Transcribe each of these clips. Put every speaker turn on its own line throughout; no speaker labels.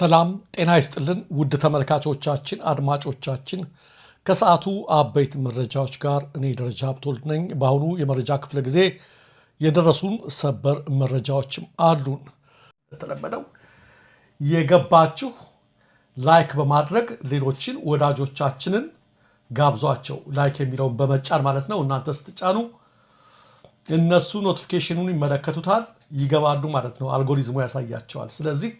ሰላም ጤና ይስጥልን ውድ ተመልካቾቻችን አድማጮቻችን ከሰዓቱ አበይት መረጃዎች ጋር እኔ ደረጃ ሀብቶልድ ነኝ። በአሁኑ የመረጃ ክፍለ ጊዜ የደረሱን ሰበር መረጃዎችም አሉን። ተለመደው የገባችሁ ላይክ በማድረግ ሌሎችን ወዳጆቻችንን ጋብዟቸው። ላይክ የሚለውን በመጫን ማለት ነው። እናንተ ስትጫኑ እነሱ ኖቲፊኬሽኑን ይመለከቱታል፣ ይገባሉ ማለት ነው። አልጎሪዝሙ ያሳያቸዋል። ስለዚህ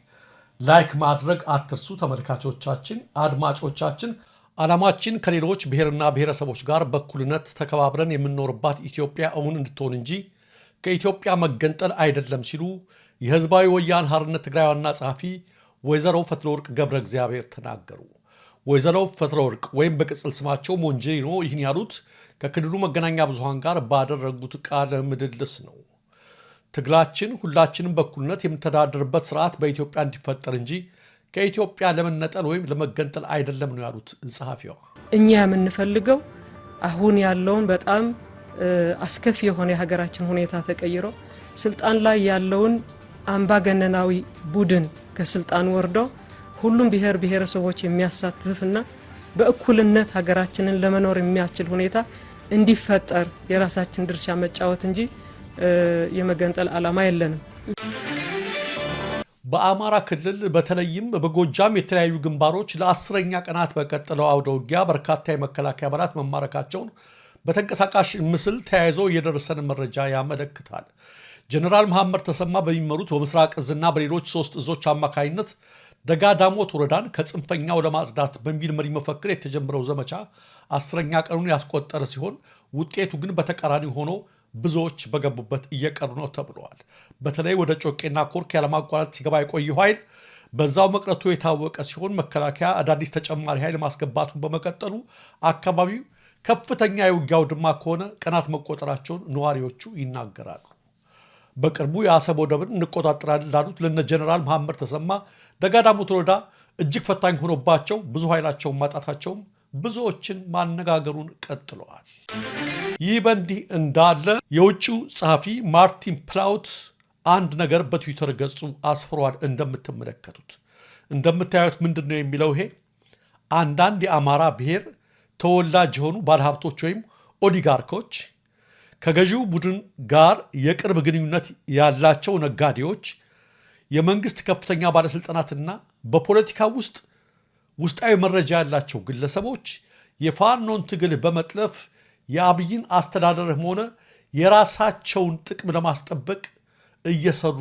ላይክ ማድረግ አትርሱ። ተመልካቾቻችን አድማጮቻችን ዓላማችን ከሌሎች ብሔርና ብሔረሰቦች ጋር በእኩልነት ተከባብረን የምንኖርባት ኢትዮጵያ እውን እንድትሆን እንጂ ከኢትዮጵያ መገንጠል አይደለም ሲሉ የህዝባዊ ወያነ ሓርነት ትግራይ ዋና ጸሐፊ ወይዘሮ ፈትለወርቅ ገብረ እግዚአብሔር ተናገሩ። ወይዘሮ ፈትለወርቅ ወይም በቅጽል ስማቸው ሞንጄሪኖ ይህን ያሉት ከክልሉ መገናኛ ብዙሃን ጋር ባደረጉት ቃለ ምልልስ ነው። ትግላችን ሁላችንም በእኩልነት የምንተዳደርበት ስርዓት በኢትዮጵያ እንዲፈጠር እንጂ ከኢትዮጵያ ለመነጠል ወይም ለመገንጠል አይደለም ነው ያሉት ጸሐፊዋ።
እኛ የምንፈልገው አሁን ያለውን በጣም አስከፊ የሆነ የሀገራችን ሁኔታ ተቀይሮ ስልጣን ላይ ያለውን አምባገነናዊ ቡድን ከስልጣን ወርዶ ሁሉም ብሔር ብሔረሰቦች የሚያሳትፍና በእኩልነት ሀገራችንን ለመኖር የሚያስችል ሁኔታ እንዲፈጠር የራሳችን ድርሻ መጫወት እንጂ የመገንጠል ዓላማ የለንም።
በአማራ ክልል በተለይም በጎጃም የተለያዩ ግንባሮች ለ10ኛ ቀናት በቀጠለው አውደ ውጊያ በርካታ የመከላከያ አባላት መማረካቸውን በተንቀሳቃሽ ምስል ተያይዞ የደረሰን መረጃ ያመለክታል። ጀነራል መሐመድ ተሰማ በሚመሩት በምስራቅ እዝና በሌሎች 3 እዞች አማካይነት ደጋዳሞት ወረዳን ከጽንፈኛው ለማጽዳት በሚል መሪ መፈክር የተጀመረው ዘመቻ 10ኛ ቀኑን ያስቆጠረ ሲሆን ውጤቱ ግን በተቃራኒ ሆኖ ብዙዎች በገቡበት እየቀሩ ነው ተብሏል። በተለይ ወደ ጮቄና ኮርክ ያለማቋረጥ ሲገባ የቆየው ኃይል በዛው መቅረቱ የታወቀ ሲሆን መከላከያ አዳዲስ ተጨማሪ ኃይል ማስገባቱን በመቀጠሉ አካባቢው ከፍተኛ የውጊያ አውድማ ከሆነ ቀናት መቆጠራቸውን ነዋሪዎቹ ይናገራሉ። በቅርቡ የአሰብ ወደብን እንቆጣጠራለን ላሉት ለነ ጀነራል መሐመድ ተሰማ ደጋዳሞት ወረዳ እጅግ ፈታኝ ሆኖባቸው ብዙ ኃይላቸውን ማጣታቸውም ብዙዎችን ማነጋገሩን ቀጥለዋል። ይህ በእንዲህ እንዳለ የውጭው ጸሐፊ ማርቲን ፕላውት አንድ ነገር በትዊተር ገጹ አስፍሯል። እንደምታዩት ምንድን ነው የሚለው? ይሄ አንዳንድ የአማራ ብሔር ተወላጅ የሆኑ ባለሀብቶች ወይም ኦሊጋርኮች ከገዢው ቡድን ጋር የቅርብ ግንኙነት ያላቸው ነጋዴዎች፣ የመንግስት ከፍተኛ ባለስልጣናትና በፖለቲካ ውስጣዊ መረጃ ያላቸው ግለሰቦች የፋኖን ትግል በመጥለፍ የአብይን አስተዳደርም ሆነ የራሳቸውን ጥቅም ለማስጠበቅ እየሰሩ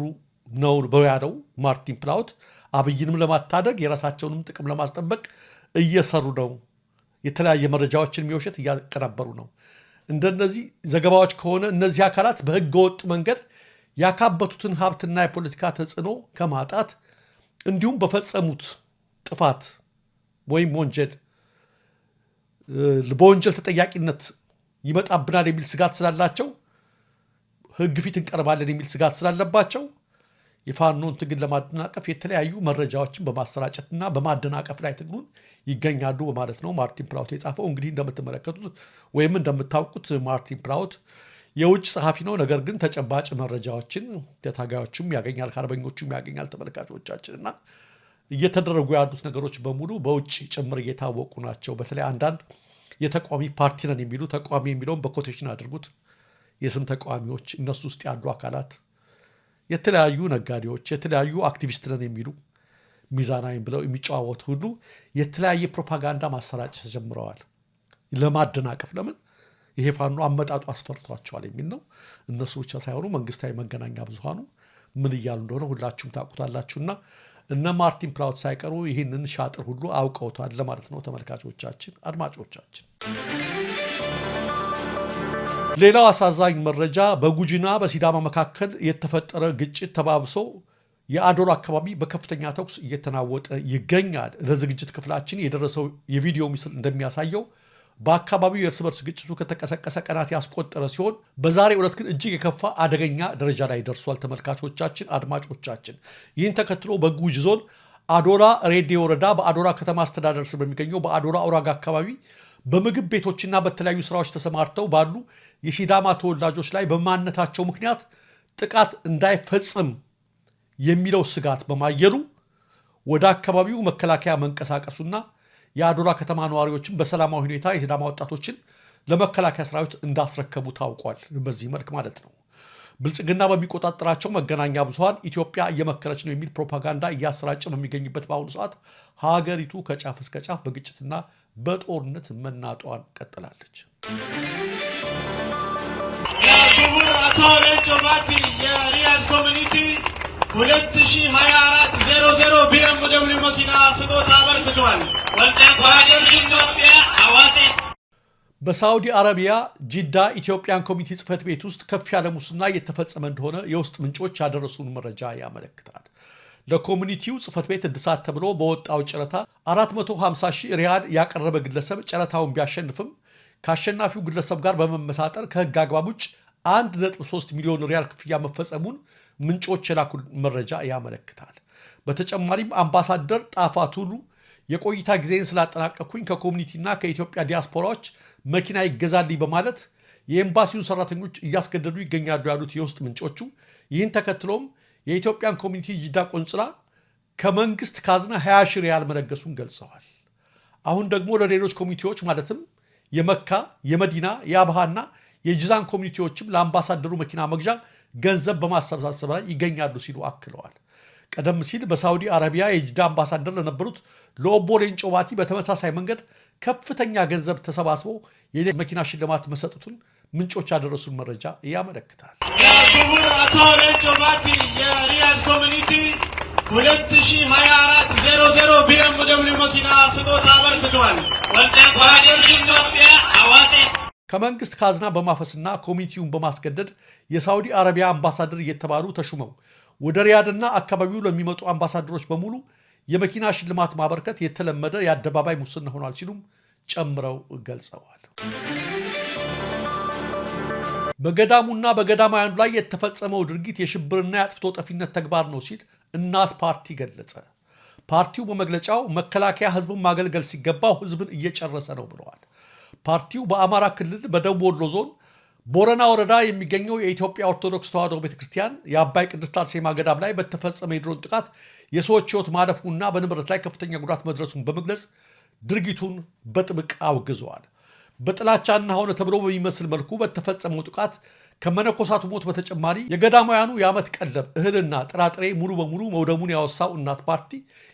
ነው በያለው ማርቲን ፕላውት አብይንም ለማታደግ የራሳቸውንም ጥቅም ለማስጠበቅ እየሰሩ ነው። የተለያየ መረጃዎችን የሚወሸት እያቀናበሩ ነው። እንደነዚህ ዘገባዎች ከሆነ እነዚህ አካላት በህገ ወጥ መንገድ ያካበቱትን ሀብትና የፖለቲካ ተጽዕኖ ከማጣት እንዲሁም በፈጸሙት ጥፋት ወይም በወንጀል ተጠያቂነት ይመጣብናል የሚል ስጋት ስላላቸው ህግ ፊት እንቀርባለን የሚል ስጋት ስላለባቸው የፋኖን ትግል ለማደናቀፍ የተለያዩ መረጃዎችን በማሰራጨትና በማደናቀፍ ላይ ትግሉን ይገኛሉ በማለት ነው ማርቲን ፕላውት የጻፈው። እንግዲህ እንደምትመለከቱት ወይም እንደምታውቁት ማርቲን ፕላውት የውጭ ጸሐፊ ነው። ነገር ግን ተጨባጭ መረጃዎችን ከታጋዮቹም ያገኛል፣ ከአርበኞቹም ያገኛል። ተመልካቾቻችንና እየተደረጉ ያሉት ነገሮች በሙሉ በውጭ ጭምር እየታወቁ ናቸው። በተለይ አንዳንድ የተቃዋሚ ፓርቲ ነን የሚሉ ተቃዋሚ የሚለውን በኮቴሽን አድርጉት የስም ተቃዋሚዎች፣ እነሱ ውስጥ ያሉ አካላት፣ የተለያዩ ነጋዴዎች፣ የተለያዩ አክቲቪስት ነን የሚሉ ሚዛናዊ ብለው የሚጨዋወቱ ሁሉ የተለያየ ፕሮፓጋንዳ ማሰራጨት ጀምረዋል ለማደናቀፍ። ለምን? ይሄ ፋኖ አመጣጡ አስፈርቷቸዋል የሚል ነው። እነሱ ብቻ ሳይሆኑ መንግስታዊ መገናኛ ብዙሃኑ ምን እያሉ እንደሆነ ሁላችሁም ታውቁታላችሁና እነ ማርቲን ፕላውት ሳይቀሩ ይህንን ሻጥር ሁሉ አውቀውታል ለማለት ነው። ተመልካቾቻችን አድማጮቻችን፣ ሌላው አሳዛኝ መረጃ በጉጂና በሲዳማ መካከል የተፈጠረ ግጭት ተባብሶ የአዶላ አካባቢ በከፍተኛ ተኩስ እየተናወጠ ይገኛል። ለዝግጅት ክፍላችን የደረሰው የቪዲዮ ምስል እንደሚያሳየው በአካባቢው የእርስ በርስ ግጭቱ ከተቀሰቀሰ ቀናት ያስቆጠረ ሲሆን በዛሬ ዕለት ግን እጅግ የከፋ አደገኛ ደረጃ ላይ ደርሷል። ተመልካቾቻችን አድማጮቻችን፣ ይህን ተከትሎ በጉጂ ዞን አዶላ ሬዴ ወረዳ በአዶላ ከተማ አስተዳደር ስር በሚገኘው በአዶላ አውራጋ አካባቢ በምግብ ቤቶችና በተለያዩ ስራዎች ተሰማርተው ባሉ የሲዳማ ተወላጆች ላይ በማንነታቸው ምክንያት ጥቃት እንዳይፈጽም የሚለው ስጋት በማየሉ ወደ አካባቢው መከላከያ መንቀሳቀሱና የአዶላ ከተማ ነዋሪዎችን በሰላማዊ ሁኔታ የሲዳማ ወጣቶችን ለመከላከያ ሰራዊት እንዳስረከቡ ታውቋል። በዚህ መልክ ማለት ነው። ብልጽግና በሚቆጣጠራቸው መገናኛ ብዙሃን ኢትዮጵያ እየመከረች ነው የሚል ፕሮፓጋንዳ እያሰራጨ በሚገኝበት በአሁኑ ሰዓት ሀገሪቱ ከጫፍ እስከ ጫፍ በግጭትና በጦርነት መናጧን ቀጥላለች።
የክቡር አቶ ሌንጮ ባቲ የሪያድ ኮሚኒቲ 2024 00 BMW መኪና ስጦታ አበርክቷል።
በሳዑዲ አረቢያ ጂዳ ኢትዮጵያን ኮሚኒቲ ጽሕፈት ቤት ውስጥ ከፍ ያለ ሙስና እየተፈጸመ እንደሆነ የውስጥ ምንጮች ያደረሱን መረጃ ያመለክታል። ለኮሚኒቲው ጽሕፈት ቤት እድሳት ተብሎ በወጣው ጨረታ 450 ሺህ ሪያል ያቀረበ ግለሰብ ጨረታውን ቢያሸንፍም ከአሸናፊው ግለሰብ ጋር በመመሳጠር ከሕግ አግባብ ውጭ 1.3 ሚሊዮን ሪያል ክፍያ መፈጸሙን ምንጮች የላኩ መረጃ ያመለክታል። በተጨማሪም አምባሳደር ጣፋ ቱሉ የቆይታ ጊዜን ስላጠናቀኩኝ ከኮሚኒቲና ከኢትዮጵያ ዲያስፖራዎች መኪና ይገዛልኝ በማለት የኤምባሲውን ሰራተኞች እያስገደዱ ይገኛሉ ያሉት የውስጥ ምንጮቹ ይህን ተከትሎም የኢትዮጵያን ኮሚኒቲ ጂዳ ቆንጽላ ከመንግስት ካዝና 20 ሺህ ሪያል መለገሱን ገልጸዋል። አሁን ደግሞ ለሌሎች ኮሚኒቲዎች ማለትም የመካ፣ የመዲና፣ የአብሃና የጂዛን ኮሚኒቲዎችም ለአምባሳደሩ መኪና መግዣ ገንዘብ በማሰባሰብ ላይ ይገኛሉ ሲሉ አክለዋል። ቀደም ሲል በሳዑዲ አረቢያ የጂዳ አምባሳደር ለነበሩት ለኦቦ ሌንጮ ባቲ በተመሳሳይ መንገድ ከፍተኛ ገንዘብ ተሰባስቦ የመኪና ሽልማት መሰጠቱን ምንጮች ያደረሱን መረጃ ያመለክታል።
የክቡር አቶ ሌንጮ ባቲ የሪያድ ኮሚኒቲ 2024 00 BMW መኪና ስጦታ አበርክቷል።
ከመንግስት ካዝና በማፈስና ኮሚኒቲውን በማስገደድ የሳዑዲ አረቢያ አምባሳደር እየተባሉ ተሹመው ወደ ሪያድና አካባቢው ለሚመጡ አምባሳደሮች በሙሉ የመኪና ሽልማት ማበርከት የተለመደ የአደባባይ ሙስና ሆኗል ሲሉም ጨምረው ገልጸዋል። በገዳሙና በገዳማውያኑ ላይ የተፈጸመው ድርጊት የሽብርና የአጥፍቶ ጠፊነት ተግባር ነው ሲል እናት ፓርቲ ገለጸ። ፓርቲው በመግለጫው መከላከያ ህዝብን ማገልገል ሲገባው ህዝብን እየጨረሰ ነው ብለዋል። ፓርቲው በአማራ ክልል በደቡብ ወሎ ዞን ቦረና ወረዳ የሚገኘው የኢትዮጵያ ኦርቶዶክስ ተዋሕዶ ቤተክርስቲያን የአባይ ቅድስት አርሴማ ገዳም ላይ በተፈጸመ የድሮን ጥቃት የሰዎች ህይወት ማለፉና በንብረት ላይ ከፍተኛ ጉዳት መድረሱን በመግለጽ ድርጊቱን በጥብቅ አውግዘዋል። በጥላቻና ሆነ ተብሎ በሚመስል መልኩ በተፈጸመው ጥቃት ከመነኮሳቱ ሞት በተጨማሪ የገዳማውያኑ የዓመት ቀለብ እህልና ጥራጥሬ ሙሉ በሙሉ መውደሙን ያወሳው እናት ፓርቲ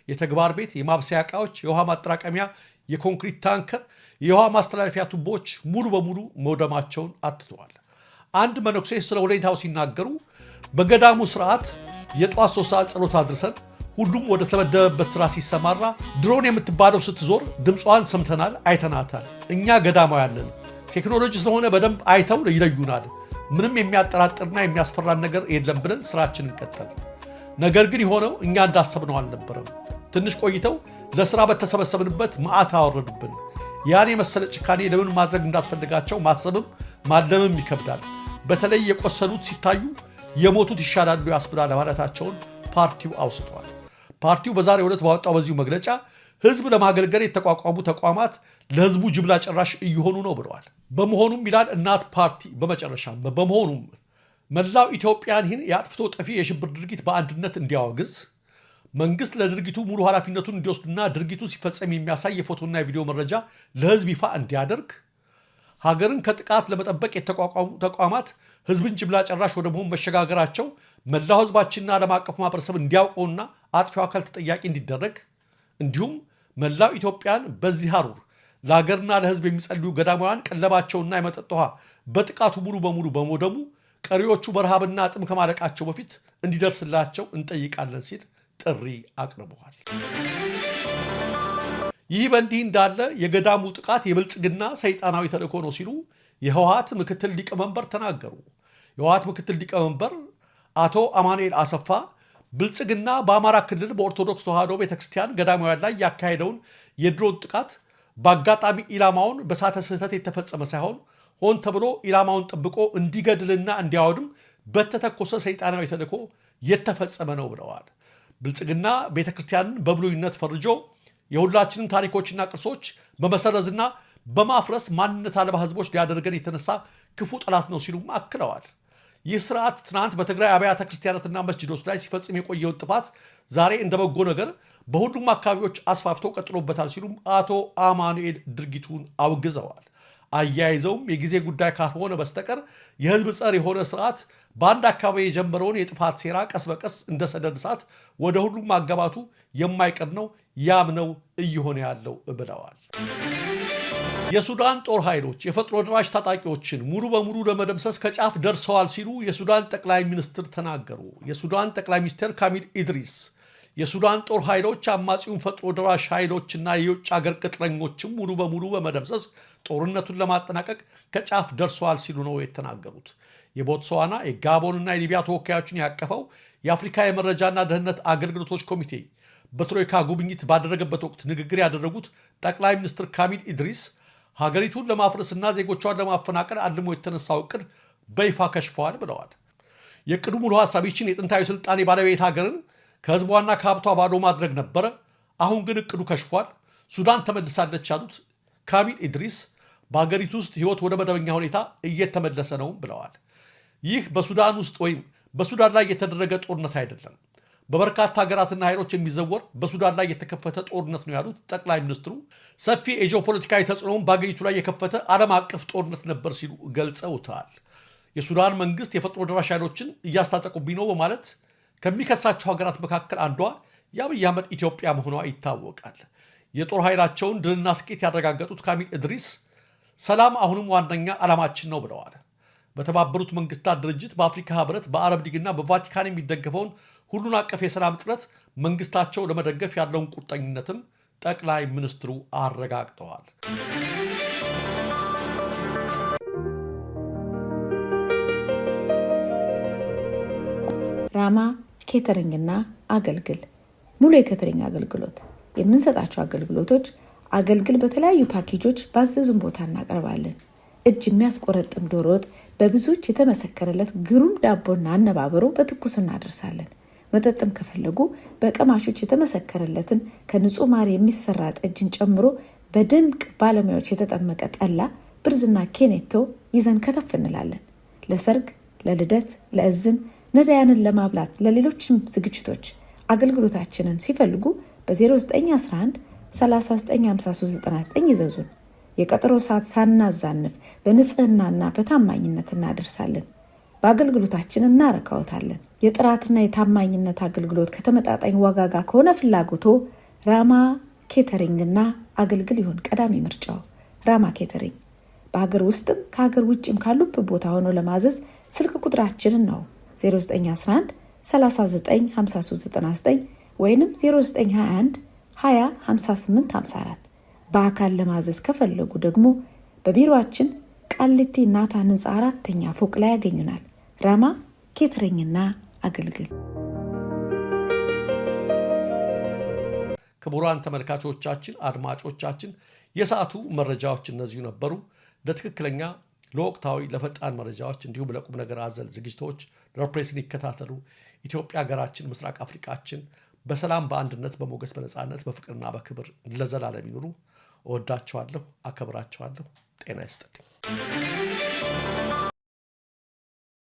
የተግባር ቤት፣ የማብሰያ ዕቃዎች፣ የውሃ ማጠራቀሚያ፣ የኮንክሪት ታንከር፣ የውሃ ማስተላለፊያ ቱቦዎች ሙሉ በሙሉ መውደማቸውን አትተዋል። አንድ መነኩሴ ስለ ሁኔታው ሲናገሩ በገዳሙ ስርዓት የጧት 3 ሰዓት ጸሎት አድርሰን ሁሉም ወደ ተመደበበት ስራ ሲሰማራ ድሮን የምትባለው ስትዞር ድምጿን ሰምተናል፣ አይተናታል። እኛ ገዳማውያን ነን። ቴክኖሎጂ ስለሆነ በደንብ አይተው ይለዩናል። ምንም የሚያጠራጥርና የሚያስፈራን ነገር የለም ብለን ስራችንን ቀጠል። ነገር ግን የሆነው እኛ እንዳሰብነው አልነበረም። ትንሽ ቆይተው ለስራ በተሰበሰብንበት መዓት አወረዱብን። ያን የመሰለ ጭካኔ ለምን ማድረግ እንዳስፈልጋቸው ማሰብም ማለምም ይከብዳል። በተለይ የቆሰሉት ሲታዩ የሞቱት ይሻላሉ ያስብላል ማለታቸውን ፓርቲው አውስተዋል። ፓርቲው በዛሬው ዕለት ባወጣው በዚሁ መግለጫ ህዝብ ለማገልገል የተቋቋሙ ተቋማት ለህዝቡ ጅምላ ጨራሽ እየሆኑ ነው ብለዋል። በመሆኑም ይላል እናት ፓርቲ በመጨረሻም በመሆኑም መላው ኢትዮጵያን ይህን የአጥፍቶ ጠፊ የሽብር ድርጊት በአንድነት እንዲያወግዝ፣ መንግስት ለድርጊቱ ሙሉ ኃላፊነቱን እንዲወስድና ድርጊቱ ሲፈጸም የሚያሳይ የፎቶና የቪዲዮ መረጃ ለህዝብ ይፋ እንዲያደርግ፣ ሀገርን ከጥቃት ለመጠበቅ የተቋቋሙ ተቋማት ህዝብን ጅምላ ጨራሽ ወደ መሆን መሸጋገራቸው መላው ህዝባችንና ዓለም አቀፉ ማህበረሰብ እንዲያውቀውና አጥፊው አካል ተጠያቂ እንዲደረግ፣ እንዲሁም መላው ኢትዮጵያን በዚህ ሀሩር ለሀገርና ለህዝብ የሚጸልዩ ገዳማውያን ቀለባቸውና የመጠጥ ውሃ በጥቃቱ ሙሉ በሙሉ በመውደሙ ቀሪዎቹ በረሃብና ጥም ከማለቃቸው በፊት እንዲደርስላቸው እንጠይቃለን ሲል ጥሪ አቅርበዋል። ይህ በእንዲህ እንዳለ የገዳሙ ጥቃት የብልጽግና ሰይጣናዊ ተልእኮ ነው ሲሉ የህወሓት ምክትል ሊቀመንበር ተናገሩ። የህወሓት ምክትል ሊቀመንበር አቶ አማኑኤል አሰፋ ብልጽግና በአማራ ክልል በኦርቶዶክስ ተዋሕዶ ቤተክርስቲያን ገዳማውያን ላይ ያካሄደውን የድሮን ጥቃት በአጋጣሚ ኢላማውን በሳተ ስህተት የተፈጸመ ሳይሆን ሆን ተብሎ ኢላማውን ጠብቆ እንዲገድልና እንዲያወድም በተተኮሰ ሰይጣናዊ ተልእኮ የተፈጸመ ነው ብለዋል። ብልጽግና ቤተክርስቲያንን በብሉይነት ፈርጆ የሁላችንን ታሪኮችና ቅርሶች በመሰረዝና በማፍረስ ማንነት አልባ ህዝቦች ሊያደርገን የተነሳ ክፉ ጠላት ነው ሲሉም አክለዋል። ይህ ስርዓት ትናንት በትግራይ አብያተ ክርስቲያናትና መስጂዶች ላይ ሲፈጽም የቆየውን ጥፋት ዛሬ እንደ በጎ ነገር በሁሉም አካባቢዎች አስፋፍተው ቀጥሎበታል ሲሉም አቶ አማኑኤል ድርጊቱን አውግዘዋል። አያይዘውም የጊዜ ጉዳይ ካልሆነ በስተቀር የህዝብ ጸር የሆነ ስርዓት በአንድ አካባቢ የጀመረውን የጥፋት ሴራ ቀስ በቀስ እንደ ሰደድ እሳት ወደ ሁሉም ማገባቱ የማይቀር ነው፣ ያም ነው እየሆነ ያለው ብለዋል። የሱዳን ጦር ኃይሎች የፈጥኖ ደራሽ ታጣቂዎችን ሙሉ በሙሉ ለመደምሰስ ከጫፍ ደርሰዋል ሲሉ የሱዳን ጠቅላይ ሚኒስትር ተናገሩ። የሱዳን ጠቅላይ ሚኒስትር ካሚል ኢድሪስ የሱዳን ጦር ኃይሎች አማጺውን ፈጥኖ ደራሽ ኃይሎችና የውጭ ሀገር ቅጥረኞችን ሙሉ በሙሉ በመደምሰስ ጦርነቱን ለማጠናቀቅ ከጫፍ ደርሰዋል ሲሉ ነው የተናገሩት። የቦትስዋና የጋቦንና የሊቢያ ተወካዮችን ያቀፈው የአፍሪካ የመረጃና ደህንነት አገልግሎቶች ኮሚቴ በትሮይካ ጉብኝት ባደረገበት ወቅት ንግግር ያደረጉት ጠቅላይ ሚኒስትር ካሚል ኢድሪስ ሀገሪቱን ለማፍረስና ዜጎቿን ለማፈናቀል አልሞ የተነሳው እቅድ በይፋ ከሽፈዋል ብለዋል። የእቅዱ ሙሉ ሀሳብ ይችን የጥንታዊ ስልጣኔ ባለቤት ሀገርን ከህዝቧና ከሀብቷ ባዶ ማድረግ ነበረ። አሁን ግን እቅዱ ከሽፏል፣ ሱዳን ተመልሳለች ያሉት ካሚል ኢድሪስ በሀገሪቱ ውስጥ ህይወት ወደ መደበኛ ሁኔታ እየተመለሰ ነው ብለዋል። ይህ በሱዳን ውስጥ ወይም በሱዳን ላይ የተደረገ ጦርነት አይደለም፣ በበርካታ ሀገራትና ኃይሎች የሚዘወር በሱዳን ላይ የተከፈተ ጦርነት ነው ያሉት ጠቅላይ ሚኒስትሩ ሰፊ የጂኦፖለቲካዊ ተጽዕኖውን በሀገሪቱ ላይ የከፈተ ዓለም አቀፍ ጦርነት ነበር ሲሉ ገልጸውታል። የሱዳን መንግስት የፈጥኖ ደራሽ ኃይሎችን እያስታጠቁብኝ ነው በማለት ከሚከሳቸው ሀገራት መካከል አንዷ የአብይ አህመድ ኢትዮጵያ መሆኗ ይታወቃል። የጦር ኃይላቸውን ድልና ስኬት ያረጋገጡት ካሚል ኢድሪስ ሰላም አሁንም ዋነኛ ዓላማችን ነው ብለዋል። በተባበሩት መንግስታት ድርጅት፣ በአፍሪካ ህብረት፣ በአረብ ሊግና በቫቲካን የሚደገፈውን ሁሉን አቀፍ የሰላም ጥረት መንግስታቸው ለመደገፍ ያለውን ቁርጠኝነትም ጠቅላይ ሚኒስትሩ አረጋግጠዋል።
ራማ ኬተሪንግና አገልግል ሙሉ የኬተሪንግ አገልግሎት የምንሰጣቸው አገልግሎቶች አገልግል በተለያዩ ፓኬጆች ባዘዙን ቦታ እናቀርባለን። እጅ የሚያስቆረጥም ዶሮ ወጥ በብዙዎች የተመሰከረለት ግሩም ዳቦና አነባበሩ በትኩስ እናደርሳለን። መጠጥም ከፈለጉ በቀማሾች የተመሰከረለትን ከንጹህ ማር የሚሰራ ጠጅን ጨምሮ በድንቅ ባለሙያዎች የተጠመቀ ጠላ፣ ብርዝና ኬኔቶ ይዘን ከተፍ እንላለን። ለሰርግ፣ ለልደት፣ ለእዝን፣ ነዳያንን ለማብላት፣ ለሌሎችም ዝግጅቶች አገልግሎታችንን ሲፈልጉ በ0911 395399 ይዘዙን። የቀጠሮ ሰዓት ሳናዛንፍ በንጽህናና በታማኝነት እናደርሳለን። በአገልግሎታችን እናረካውታለን። የጥራትና የታማኝነት አገልግሎት ከተመጣጣኝ ዋጋ ጋር ከሆነ ፍላጎቶ ራማ ኬተሪንግና አገልግል ይሁን ቀዳሚ ምርጫው። ራማ ኬተሪንግ በሀገር ውስጥም ከሀገር ውጭም ካሉበት ቦታ ሆኖ ለማዘዝ ስልክ ቁጥራችንን ነው 0911 395399 ወይንም 0921 20 58 54። በአካል ለማዘዝ ከፈለጉ ደግሞ በቢሮአችን ቃሊቲ ናታን ህንፃ 4ኛ ፎቅ ላይ ያገኙናል። ራማ ኬተሪንግና አገልግል።
ክቡራን ተመልካቾቻችን፣ አድማጮቻችን የሰዓቱ መረጃዎች እነዚሁ ነበሩ። ለትክክለኛ ለወቅታዊ ለፈጣን መረጃዎች እንዲሁም ለቁም ነገር አዘል ዝግጅቶች ሪፕሬስን ይከታተሉ። ኢትዮጵያ ሀገራችን፣ ምስራቅ አፍሪካችን በሰላም በአንድነት በሞገስ በነፃነት በፍቅርና በክብር ለዘላለም ይኑሩ። እወዳቸዋለሁ፣ አከብራቸዋለሁ። ጤና ይስጥልኝ።